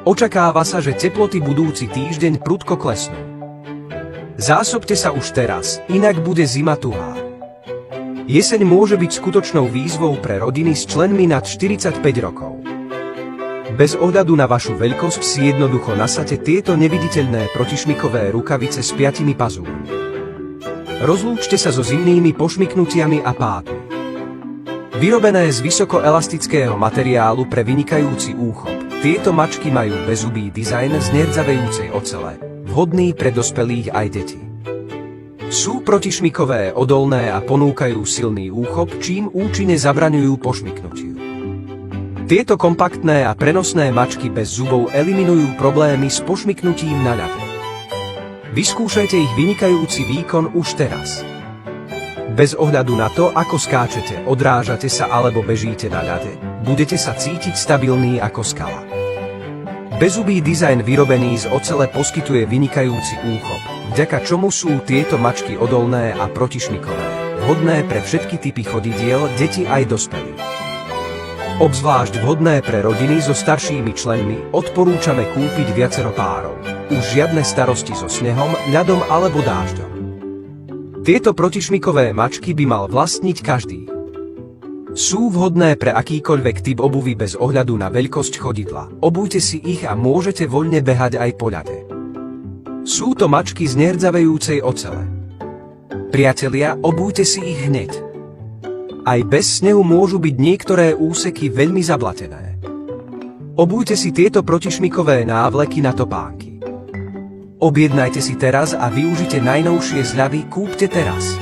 Očakáva sa, že teploty budúci týždeň prudko klesnú. Zásobte sa už teraz, inak bude zima tuhá. Jeseň môže byť skutočnou výzvou pre rodiny s členmi nad 45 rokov. Bez ohľadu na vašu veľkosť si jednoducho nasadte tieto neviditeľné protišmykové rukavice s 5 pazúrmi. Rozlúčte sa so zimnými pošmyknutiami a pádmi. Vyrobené z vysokoelastického materiálu pre vynikajúci úchop, tieto mačky majú bezzubý dizajn z nerdzavejúcej ocele, vhodný pre dospelých aj deti. Sú protišmykové, odolné a ponúkajú silný úchop, čím účinne zabraňujú pošmyknutiu. Tieto kompaktné a prenosné mačky bez zubov eliminujú problémy s pošmyknutím na ľade. Vyskúšajte ich vynikajúci výkon už teraz. Bez ohľadu na to, ako skáčete, odrážate sa alebo bežíte na ľade, budete sa cítiť stabilný ako skala. Bezzubý dizajn vyrobený z ocele poskytuje vynikajúci úchop, vďaka čomu sú tieto mačky odolné a protišmykové, vhodné pre všetky typy chodidiel, deti aj dospelých. Obzvlášť vhodné pre rodiny so staršími členmi odporúčame kúpiť viacero párov. Už žiadne starosti so snehom, ľadom alebo dážďom. Tieto protišmykové mačky by mal vlastniť každý. Sú vhodné pre akýkoľvek typ obuvy bez ohľadu na veľkosť chodidla. Obujte si ich a môžete voľne behať aj po ľade. Sú to mačky z nerdzavejúcej ocele. Priatelia, obujte si ich hneď. Aj bez snehu môžu byť niektoré úseky veľmi zablatené. Obujte si tieto protišmykové návleky na topánky. Objednajte si teraz a využite najnovšie zľavy, kúpte teraz.